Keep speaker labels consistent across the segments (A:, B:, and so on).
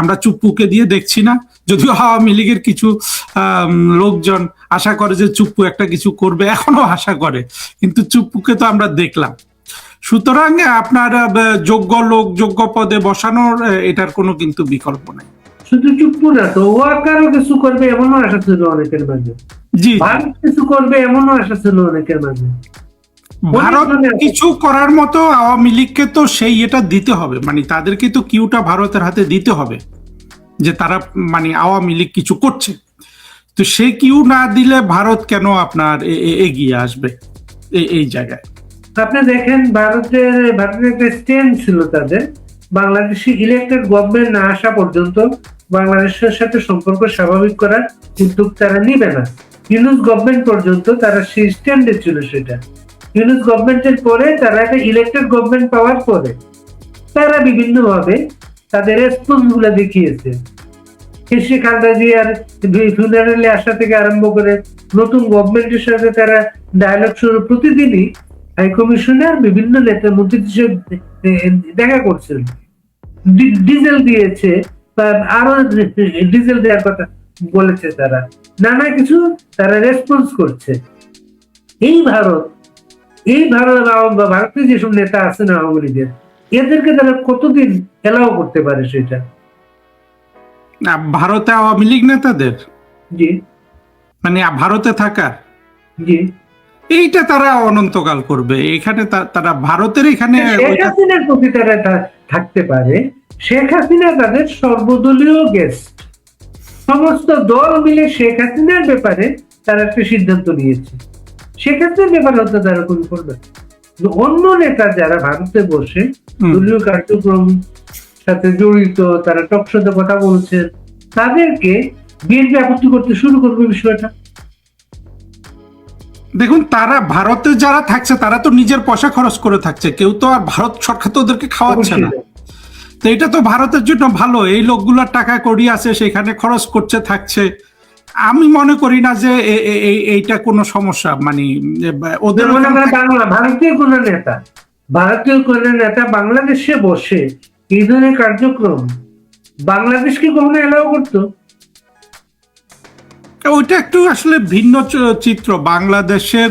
A: আমরা চুপ্পুকে দিয়ে দেখছি না, যদিও আওয়ামী লীগের কিছু লোকজন আশা করে যে চুপ্পু একটা কিছু করবে, এখনো আশা করে, কিন্তু চুপ্পুকে তো আমরা দেখলাম। সুতরাং আপনার যোগ্য লোক যোগ্য পদে বসানোর এটার কোনো কিন্তু বিকল্প নাই।
B: শুধু চুপ্পু না তো, ওয়াকারও কিছু করবে এমনও আশা ছিল অনেকের মাঝে। জি, ভারত কিছু করবে এমনও আশা ছিল অনেকের মাঝে।
A: ভারত কিছু করার মতো আওয়ামী লীগকে তো সেই এটা দিতে হবে, মানে তাদেরকে তো কিউটা ভারতের হাতে দিতে হবে যে তারা মানে আওয়ামী লীগ কিছু করছে। তো সেই কিউ না দিলে ভারত কেন আপনার এগিয়ে আসবে এই জায়গায়?
B: আপনি দেখেন ভারতের একটা স্ট্যান্ড ছিল তাদের, বাংলাদেশি ইলেক্টেড গভর্নমেন্ট না আসা পর্যন্ত বাংলাদেশের সাথে সম্পর্ক স্বাভাবিক করার উদ্যোগ তারা নিবে না। ইউনূস গভর্নমেন্ট পর্যন্ত তারা সেই স্ট্যান্ডে ছিল। সেটা ইউনূস গভর্নমেন্টের পরে তারা একটা ইলেক্টেড গভর্নমেন্ট পাওয়ার পরে তারা বিভিন্ন ভাবে তাদের রেসপন্স গুলা দেখিয়েছে। শেখ হাসিনা জিয়ার ফিউনারেলে আসা থেকে আরম্ভ করে নতুন গভর্নমেন্টের সাথে তারা ডায়ালগ শুরু, প্রতিদিনই হাই কমিশনার বিভিন্ন নেতা মন্ত্রীদের সাথে দেখা করছেন, ডিজেল দিয়েছে বা আরো ডিজেল দেওয়ার কথা বলেছে। তারা নানা কিছু তারা রেসপন্স করছে। এই ভারতের যেসব নেতা আছেন আওয়ামী লীগের, এদেরকে তারা কতদিন এলাও করতে পারে সেটা?
A: ভারতে আওয়ামী লীগ নেতাদের,
B: জি
A: মানে ভারতে থাকার,
B: জি
A: এইটা তারা অনন্তকাল করবে। এখানে তারা ভারতের এখানে
B: শেখ হাসিনার প্রতি তারা থাকতে পারে। শেখ হাসিনা তাদের সর্বদলীয় গেস্ট, সমস্ত দল মিলে শেখ হাসিনার ব্যাপারে তারা একটা সিদ্ধান্ত নিয়েছে। শেখ হাসিনার ব্যাপারে হয়তো তারা কোন করবে। অন্য নেতা যারা ভারতে বসে দলীয় কার্যক্রম সাথে জড়িত, তারা টকশোতে কথা বলছেন, তাদেরকে বিএনপি আপত্তি করতে শুরু করবে বিষয়টা।
A: দেখুন, তারা ভারতে যারা থাকছে তারা তো নিজের পয়সা খরচ করে থাকছে, কেউ তো আর ভারত সরকার তো ওদেরকে খাওয়াচ্ছে না। তো এটা তো ভারতের জন্য ভালো, এই লোকগুলোর টাকা কড়ি আছে, সেখানে খরচ করছে থাকছে। আমি মনে করি না যে এইটা কোনো সমস্যা। মানে ওদের
B: ভারতীয় কোন নেতা বাংলাদেশে বসে এই ধরনের কার্যক্রম বাংলাদেশকে কখনো এলাও করতো?
A: ওইটা একটু আসলে ভিন্ন চিত্র। বাংলাদেশের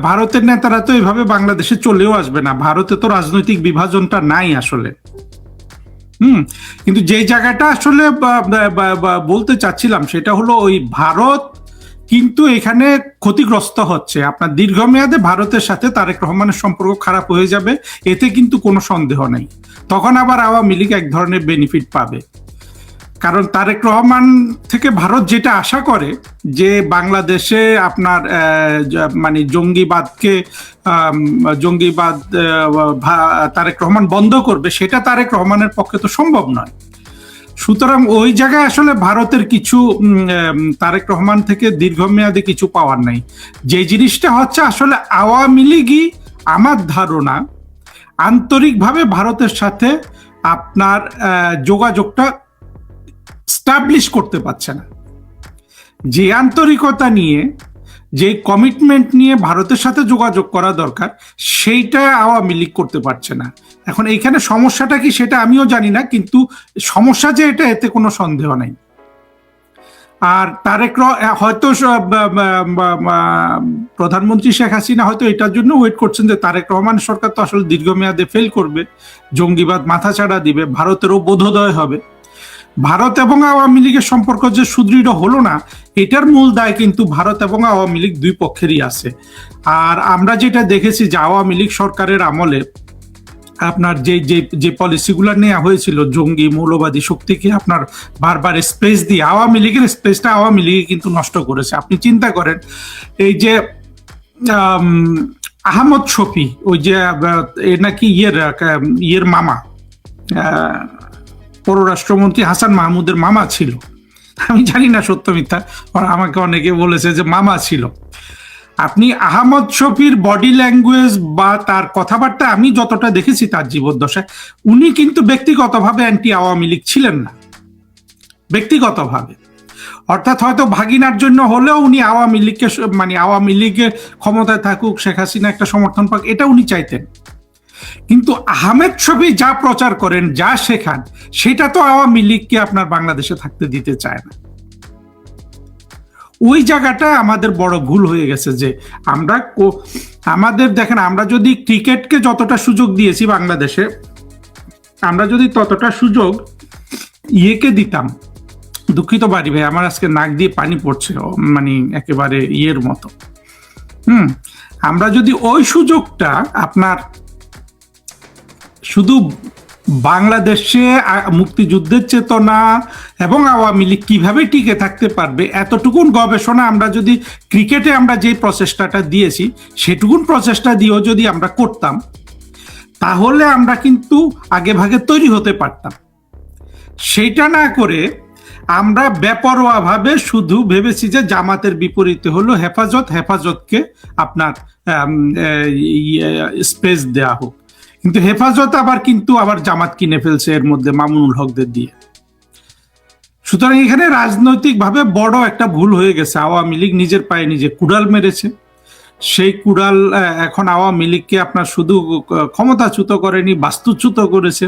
A: ভারতের নেতারা তো এইভাবে বাংলাদেশে চলেও আসবে না, ভারতে তো রাজনৈতিক বিভাজনটা নাই আসলে। কিন্তু যে জায়গাটা আসলে বলতে চাচ্ছিলাম সেটা হলো ওই ভারত কিন্তু এখানে ক্ষতিগ্রস্ত হচ্ছে। আপনার দীর্ঘমেয়াদে ভারতের সাথে তারেক রহমানের সম্পর্ক খারাপ হয়ে যাবে, এতে কিন্তু কোনো সন্দেহ নেই। তখন আবার আওয়ামী লীগ এক ধরনের বেনিফিট পাবে, কারণ তারেক রহমান থেকে ভারত যেটা আশা করে যে বাংলাদেশে আপনার মানে জঙ্গিবাদ তারেক রহমান বন্ধ করবে, সেটা তারেক রহমানের পক্ষে তো সম্ভব নয়। সুতরাং ওই জায়গায় আসলে ভারতের কিছু তারেক রহমান থেকে দীর্ঘমেয়াদে কিছু পাওয়ার নাই। যে জিনিসটা হচ্ছে আসলে আওয়ামী লীগই আমার ধারণা আন্তরিকভাবে ভারতের সাথে আপনার যোগাযোগটা স্টাবলিশ করতে পারছে না। যে আন্তরিকতা নিয়ে, যে কমিটমেন্ট নিয়ে ভারতের সাথে যোগাযোগ করা দরকার, সেইটা আওয়ামী লীগ করতে পারছে না। এখন এইখানে সমস্যাটা কি সেটা আমিও জানি না, কিন্তু সমস্যা যে এটা, এতে কোনো সন্দেহ নাই। আর তারেক হয়তো প্রধানমন্ত্রী শেখ হাসিনা হয়তো এটার জন্য ওয়েট করছেন যে তারেক রহমান সরকার তো আসলে দীর্ঘমেয়াদে ফেল করবে, জঙ্গিবাদ মাথাচাড়া দিবে, ভারতেরও বোধোদয় হবে। ভারত এবং আওয়ামী লীগের সম্পর্ক যে সুদৃঢ় হলো না, এটার মূল দায় কিন্তু ভারত এবং আওয়ামী লীগ দুই পক্ষেরই আছে। আর আমরা যেটা দেখেছি যে আওয়ামী লীগ সরকারের আমলে আপনার যে পলিসিগুলো নেওয়া হয়েছিল, জঙ্গি মৌলবাদী শক্তিকে আপনার বারবার স্পেস দিয়ে আওয়ামী লীগের স্পেসটা আওয়ামী লীগ কিন্তু নষ্ট করেছে। আপনি চিন্তা করেন, এই যে আহমদ শফি, ওই যে নাকি ইয়ের মামা, পররাষ্ট্রমন্ত্রী হাসান মাহমুদের মামা ছিল, আমি জানি না সত্য মিথ্যা, আমাকে অনেকে বলেছে যে মামা ছিল। আপনি আহমদ শফির বডি ল্যাঙ্গুয়েজ বা তার কথাবার্তা আমি যতটা দেখেছি তার জীবদ্দশায়, উনি কিন্তু ব্যক্তিগতভাবে অ্যান্টি আওয়ামী লীগ ছিলেন না, ব্যক্তিগতভাবে। অর্থাৎ হয়তো ভাগিনার জন্য হলেও উনি আওয়ামী লীগকে, মানে আওয়ামী লীগের ক্ষমতায় থাকুক, শেখ হাসিনা একটা সমর্থন পাক, এটা উনি চাইতেন। কিন্তু আহমেদ শফী যা প্রচার করেন, যা শেখান, সেটা তো আওয়ামী লীগকে আপনার বাংলাদেশে থাকতে দিতে চায় না। ওই জায়গাটা আমাদের বড় ভুল হয়ে গেছে যে আমরা আমাদের দেখেন, আমরা যদি ক্রিকেটকে যতটা সুযোগ দিয়েছি বাংলাদেশে, আমরা যদি ততটা সুযোগ ইয়েকে দিতাম, দুঃখিত বাড়ি ভাই, আমার আজকে নাক দিয়ে পানি পড়ছে, মানে একেবারে ইয়ের মতো। আমরা যদি ওই সুযোগটা আপনার শুধু বাংলাদেশে মুক্তিযুদ্ধের চেতনা এবং আওয়ামী লীগ কিভাবে টিকে থাকতে পারবে এতটুকুন গবেষণা আমরা যদি ক্রিকেটে আমরা যে প্রচেষ্টাটা দিয়েছি সেটুকুন প্রচেষ্টা দিয়েও যদি আমরা করতাম, তাহলে আমরা কিন্তু আগে ভাগে তৈরি হতে পারতাম। সেইটা না করে আমরা বেপরোয়াভাবে শুধু ভেবেছি যে জামাতের বিপরীতে হলো হেফাজত, হেফাজতকে আপনার স্পেস দেয়া হোক, কিন্তু হেফাজত আবার জামাত কিনে ফেলছে এর মধ্যে মামুনুল হকদের দিয়ে। সুতরাং এখানে রাজনৈতিকভাবে বড় একটা ভুল হয়ে গেছে। আওয়ামী লীগ নিজের পায়ে নিজে কুড়াল মেরেছে। সেই কুড়াল এখন আওয়ামী লীগকে আপনার শুধু ক্ষমতাচ্যুত করেনি, বাস্তুচ্যুত করেছে।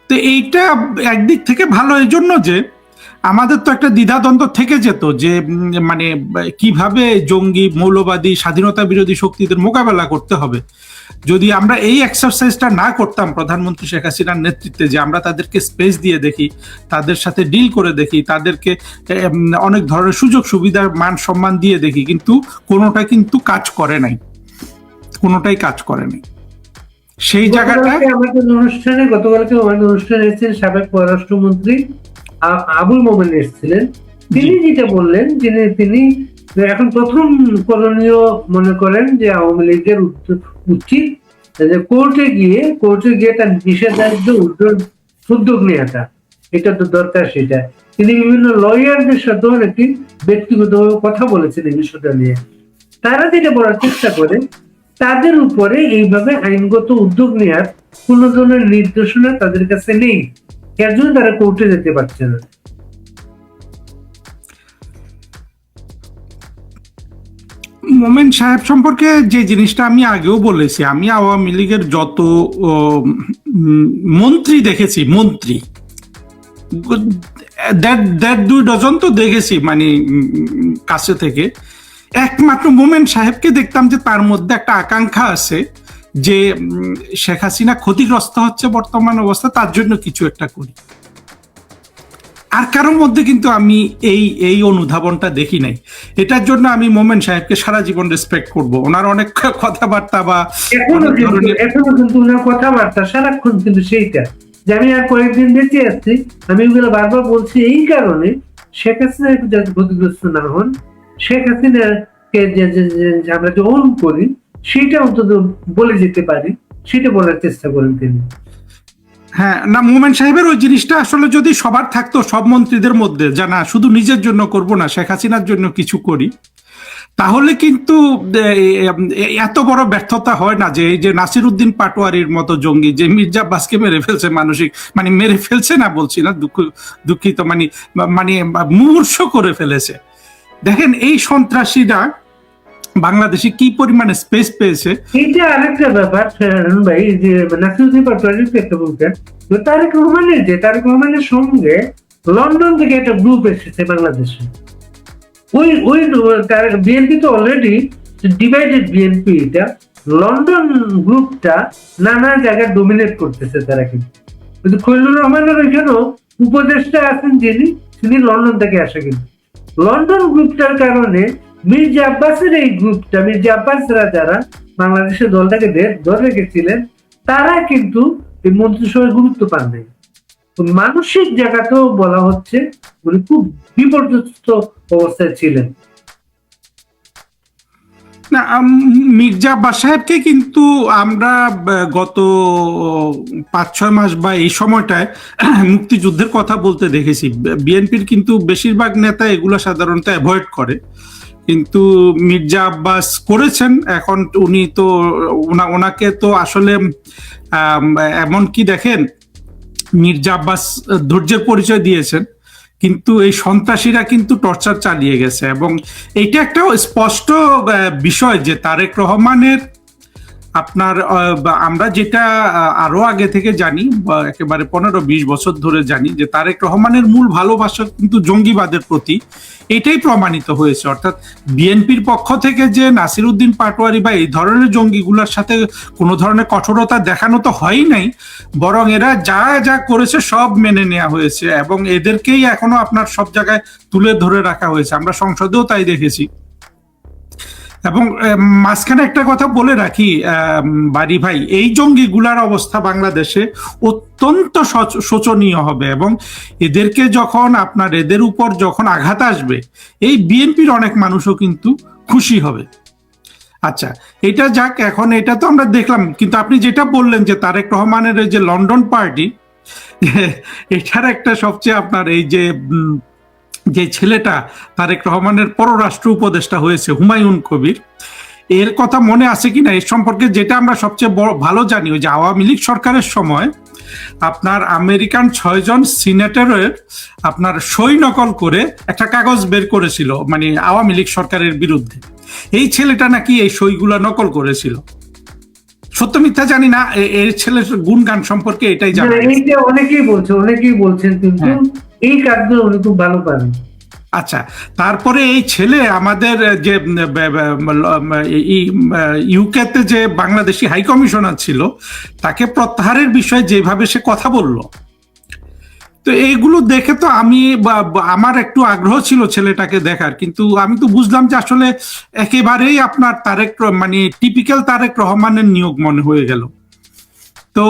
A: তো এইটা একদিক থেকে ভালো এই জন্য যে আমাদের তো একটা দ্বিধাদ্বন্দ্ব থেকে যেত যে মানে কিভাবে জঙ্গি, মৌলবাদী, স্বাধীনতা বিরোধী শক্তিদের মোকাবেলা করতে হবে। যদি আমরা এই এক্সারসাইজটা না করতাম প্রধানমন্ত্রী শেখ হাসিনার নেতৃত্বে, যে আমরা তাদেরকে স্পেস দিয়ে দেখি, তাদের সাথে ডিল করে দেখি, তাদেরকে অনেক ধরনের সুযোগ সুবিধার মান সম্মান দিয়ে দেখি, কিন্তু কোনোটা কিন্তু কাজ করে নাই, কোনোটাই কাজ করে নাই। সেই জায়গাটা
B: আমাদের অনুষ্ঠানে এসেছেন সাবেক পররাষ্ট্রমন্ত্রী আবুল মোমেন এসেছিলেন। তিনি যেটা বললেন, তিনি এখন প্রথম করণীয় মনে করেন যে আওয়ামী লীগের উচিত যে কোর্টে গিয়ে তার নিষেধাজ্ঞা উদ্যোগ নেওয়াটা, এটা তো দরকার। সেটা তিনি বিভিন্ন লয়ারদের সাথে একটি ব্যক্তিগতভাবে কথা বলেছেন এই বিষয়টা নিয়ে। তারা যেটা বলার চেষ্টা করে, তাদের উপরে এইভাবে আইনগত উদ্যোগ নেওয়ার কোন ধরনের নির্দেশনা তাদের কাছে নেই, এর জন্য তারা কোর্টে যেতে পারছে না।
A: মোমেন সাহেব সম্পর্কে যে জিনিসটা আমি আগেও বলেছি, আমি আওয়ামী লীগের যত মন্ত্রী দেখেছি, মন্ত্রী দুই ডজন তো দেখেছি মানে কাছে থেকে, একমাত্র মোমেন সাহেবকে দেখতাম যে তার মধ্যে একটা আকাঙ্ক্ষা আছে যে শেখ হাসিনা ক্ষতিগ্রস্ত হচ্ছে বর্তমান অবস্থা, তার জন্য কিছু একটা করি। আর কারোর মধ্যে কিন্তু আমি এই অনুধাবনটা দেখি নাই। এটার জন্য আমি মোমেন সাহেবকে সারা জীবন রেসপেক্ট করব। ওনার অনেক কথাবার্তা বা
B: এখনো কিন্তু ওনার কথাবার্তা সারাক্ষণ কিন্তু সেইটা যে আমি আর কয়েকদিন বেঁচে আসছি, আমি ওগুলো বারবার বলছি এই কারণে শেখ হাসিনা একটু যাতে ক্ষতিগ্রস্ত না হন, শেখ হাসিনাকে যে আমরা যে ওন করি সেটা অন্তত বলে যেতে পারি, সেটা বলার চেষ্টা করেন তিনি।
A: হ্যাঁ, না মোমেন সাহেবের ওই জিনিসটা আসলে যদি সবার থাকতো, সব মন্ত্রীদের মধ্যে, যা না শুধু নিজের জন্য করব না, শেখ হাসিনার জন্য কিছু করি, তাহলে কিন্তু এত বড় ব্যর্থতা হয় না। যে এই যে নাসির উদ্দিন পাটোয়ারির মতো জঙ্গি যে মির্জা আব্বাসকে মেরে ফেলছে, মানসিক মানে মেরে ফেলছে না বলছি না, দুঃখিত মানে মুমূর্ষ করে ফেলেছে। দেখেন এই সন্ত্রাসীরা বাংলাদেশে কি পরিমাণে স্পেস পেয়েছে।
B: এইটা আরেকটা ব্যাপার ভাই, যে নাসিরুদ্দিন পাটোয়ারির একটা বলতেন তারেক রহমানের সঙ্গে লন্ডন থেকে একটা গ্রুপ এসেছে বাংলাদেশে। ওই বিএনপি তো অলরেডি ডিভাইডেড বিএনপি, এটা লন্ডন গ্রুপটা নানা জায়গায় ডোমিনেট করতেছে তারা। কিন্তু খলিলুর রহমানের ওইখানেও উপদেষ্টা আছেন তিনি লন্ডন থেকে আসে। কিন্তু লন্ডন গ্রুপটার কারণে মির্জা আব্বাসের এই গ্রুপটা, মির্জা আব্বাসরা যারা বাংলাদেশের দলটাকে ধরে রেখেছিলেন, তারা কিন্তু এই মন্ত্রিসভায় গুরুত্ব পান নাই। মানসিক জায়গাতেও বলা হচ্ছে উনি খুব বিপর্যস্ত অবস্থায় ছিলেন।
A: না, মির্জা আব্বাস সাহেবকে কিন্তু আমরা গত 5-6 মাস বা এই সময়টায় মুক্তিযুদ্ধের কথা বলতে দেখেছি। বিএনপির কিন্তু বেশিরভাগ নেতা এগুলো সাধারণত অ্যাভয়েড করে, কিন্তু মির্জা আব্বাস করেছেন। এখন উনি তো ওনাকে তো আসলে এমনকি দেখেন মির্জা আব্বাস ধৈর্যের পরিচয় দিয়েছেন, কিন্তু এই সন্ত্রাসীরা কিন্তু টর্চার চালিয়ে গেছে। এবং এইটা একটা স্পষ্ট বিষয় যে তারেক রহমানের আপনার আমরা যেটা আরো আগে থেকে জানি, একেবারে 15-20 বছর ধরে জানি যে তারেক রহমানের মূল ভালোবাসা কিন্তু জঙ্গিবাদের প্রতি, এটাই প্রমাণিত হয়েছে। অর্থাৎ বিএনপির পক্ষ থেকে যে নাসির উদ্দিন পাটোয়ারি বা এই ধরনের জঙ্গিগুলোর সাথে কোনো ধরনের কঠোরতা দেখানো তো হয়ই নাই, বরং এরা যা যা করেছে সব মেনে নেওয়া হয়েছে এবং এদেরকেই এখনো আপনার সব জায়গায় তুলে ধরে রাখা হয়েছে। আমরা সংসদেও তাই দেখেছি। এবং মাঝখানে একটা কথা বলে রাখি বারি ভাই, এই জঙ্গিগুলার অবস্থা বাংলাদেশে অত্যন্ত শোচনীয় হবে এবং এদেরকে যখন এদের উপর যখন আঘাত আসবে, এই বিএনপির অনেক মানুষও কিন্তু খুশি হবে। আচ্ছা, এটা যাক, এখন এটা তো আমরা দেখলাম, কিন্তু আপনি যেটা বললেন যে তারেক রহমানের যে লন্ডন পার্টি, এটার একটা সবচেয়ে আপনার এই যে ছেলেটা তারেক রহমানের পররাষ্ট্র উপদেষ্টা হয়েছে হুমায়ুন কবির, এর কথা মনে আছে কিনা? এর সম্পর্কে যেটা আমরা সবচেয়ে ভালো জানি, ওই যে আওয়ামী লীগ সরকারের সময় আপনার আমেরিকান 6 জন সিনেটরের আপনার সই নকল করে একটা কাগজ বের করেছিল, মানে আওয়ামী লীগ সরকারের বিরুদ্ধে। এই ছেলেটা নাকি এই সইগুলা নকল করেছিল। সত্য মিথ্যা জানি না, এই ছেলের গুণগান সম্পর্কে এটাই জানি।
B: এইটা অনেকেই বলছেন, কিন্তু এই কাজগুলো উনি খুব ভালো পারেন।
A: আচ্ছা, তারপরে এই ছেলে আমাদের যে ইউকেতে যে বাংলাদেশি হাই কমিশনার ছিল, তাকে প্রত্যাহারের বিষয়ে যেভাবে সে কথা বলল, তো এইগুলো দেখে তো আমার একটু আগ্রহ ছিল ছেলেটাকে দেখার, কিন্তু আমি তো বুঝলাম যে আসলে একেবারেই আপনার মানে টিপিক্যাল তারেক রহমানের নিয়োগ মনে হয়ে গেল। তো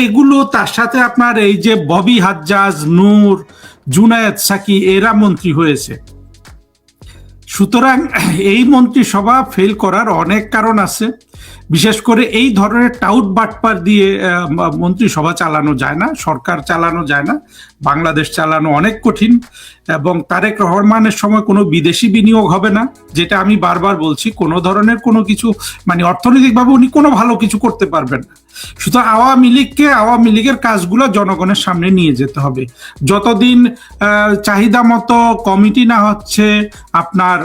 A: এগুলো তার সাথে আপনার এই যে ববি হাজ্জাজ, নূর, জুনায়েদ সাকি, এরা মন্ত্রী হয়েছে। সুতরাং এই মন্ত্রিসভা ফেল করার অনেক কারণ আছে। বিশেষ করে এই ধরনের টাউট বাটপার দিয়ে মন্ত্রিসভা চালানো যায় না, সরকার চালানো যায় না, বাংলাদেশ চালানো অনেক কঠিন। এবং তারেক রহমানের সময় কোনো বিদেশি বিনিয়োগ হবে না, যেটা আমি বারবার বলছি। কোনো ধরনের কোনো কিছু, মানে অর্থনৈতিকভাবে উনি কোনো ভালো কিছু করতে পারবেন না। সুতরাং আওয়ামী লীগের কাজগুলো জনগণের সামনে নিয়ে যেতে হবে। যতদিন চাহিদা মতো কমিটি না হচ্ছে, আপনার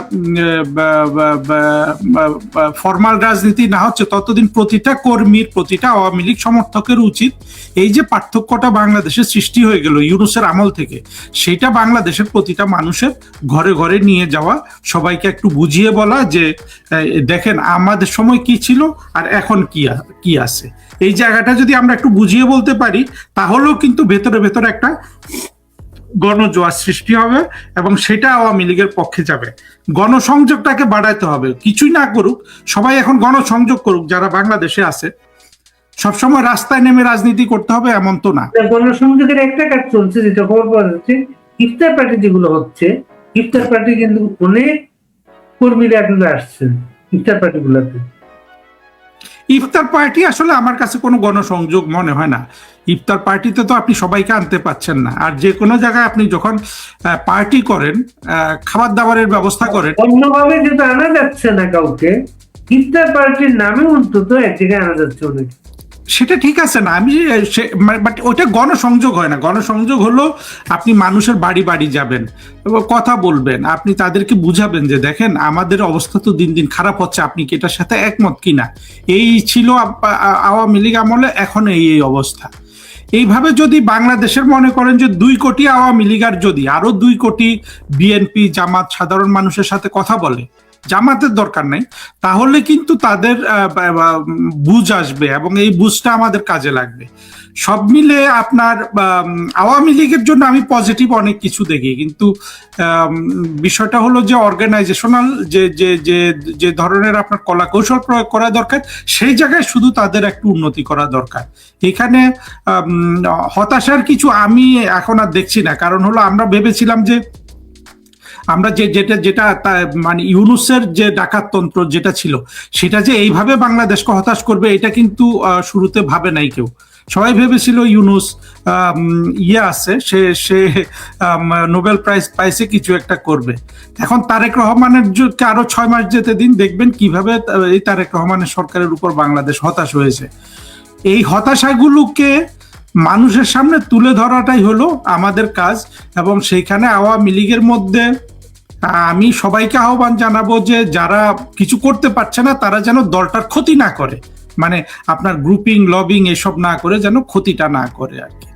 A: ফরমাল রাজনীতি না হচ্ছে, ততদিন প্রতিটা কর্মীর, প্রতিটা আওয়ামী লীগ সমর্থকের উচিত এই যে পার্থক্যটা বাংলাদেশের সৃষ্টি হয়ে গেল ইউনূসের আমল থেকে, সেটা বাংলাদেশের প্রতিটা মানুষের ঘরে ঘরে নিয়ে যাওয়া, সবাইকে একটু বুঝিয়ে বলা যে দেখেন আমাদের সময় কি ছিল আর এখন কি আছে। এই জায়গাটা যদি আমরা একটু বুঝিয়ে বলতে পারি, তাহলেও কিন্তু ভেতরে ভেতরে একটা গণজোয়ার সৃষ্টি হবে এবং সেটা আওয়ামী লীগের পক্ষে যাবে। গণসংযোগটাকে বাড়াইতে হবে, কিছুই না করুক, সবাই এখন গণসংযোগ করুক যারা বাংলাদেশে আছে। সবসময় রাস্তায় নেমে রাজনীতি করতে হবে এমন তো না।
B: গণসংযোগের একটা কাজ চলছে, যেটা খবর পাওয়া যাচ্ছে, ইফতার পার্টি যেগুলো হচ্ছে, ইফতার পার্টি কিন্তু অনেক কর্মীরা কিন্তু আসছেন ইফতার পার্টি গুলাতে।
A: ইফতার পার্টি আসলে আমার কাছে কোনো গণসংযোগ মনে হয় না। ইফতার পার্টিতে তো আপনি সবাইকে আনতে পাচ্ছেন না, আর যে কোনো জায়গায় আপনি যখন পার্টি করেন, খাবার দাবারের ব্যবস্থা করেন,
B: অন্যভাবে যেটা আনা যাচ্ছে না কাউকে, ইফতার পার্টির নামে অন্তত এক জায়গায় আনা যাচ্ছে অনেক।
A: সেটা ঠিক আছে না, আমি বাট ওটা গণসংযোগ হয় না। গণসংযোগ হলো আপনি মানুষের বাড়ি বাড়ি যাবেন, কথা বলবেন, আপনি তাদেরকে বুঝাবেন যে দেখেন আমাদের অবস্থা তো দিন দিন খারাপ হচ্ছে, আপনি কি এটার সাথে একমত কিনা। এই ছিল আওয়ামী লীগ আমলে, এখন এই অবস্থা। এইভাবে যদি বাংলাদেশের মনে করেন যে 2 কোটি আওয়ামী লীগ আর যদি আরো 2 কোটি বিএনপি, জামাত, সাধারণ মানুষের সাথে কথা বলে, জামাতের দরকার নাই, তাহলে কিন্তু তাদের বুঝ আসবে এবং এই বুঝটা আমাদের কাজে লাগবে। সব মিলে আপনার আওয়ামী লীগের জন্য আমি পজিটিভ অনেক কিছু দেখি, কিন্তু বিষয়টা হলো যে অর্গানাইজেশনাল যে ধরনের আপনার কলা কৌশল প্রয়োগ করা দরকার, সেই জায়গায় শুধু তাদের একটু উন্নতি করা দরকার। এখানে হতাশার কিছু আমি এখন আর দেখছি না। কারণ হলো আমরা ভেবেছিলাম যে আমরা যেটা মানে ইউনূসের যে ডাকাততন্ত্র যেটা ছিল, সেটা যে এইভাবে বাংলাদেশকে হতাশ করবে, এটা কিন্তু শুরুতে ভাবে নাই কেউ। সবাই ভেবেছিল ইউনূস আছে, সে নোবেল প্রাইজ পাইছে, কিছু একটা করবে। এখন তারেক রহমানের আরো 6 মাস যেতে দিন, দেখবেন কিভাবে এই তারেক রহমানের সরকারের উপর বাংলাদেশ হতাশ হয়েছে। এই হতাশাগুলোকে মানুষের সামনে তুলে ধরাটাই হলো আমাদের কাজ। এবং সেইখানে আওয়ামী লীগের মধ্যে আমি সবাইকে আহ্বান জানাবো যে যারা কিছু করতে পারছে না তারা যেন দলটার ক্ষতি না করে, মানে আপনার গ্রুপিং লবিং এসব না করে যেন ক্ষতিটা না করে আর কি।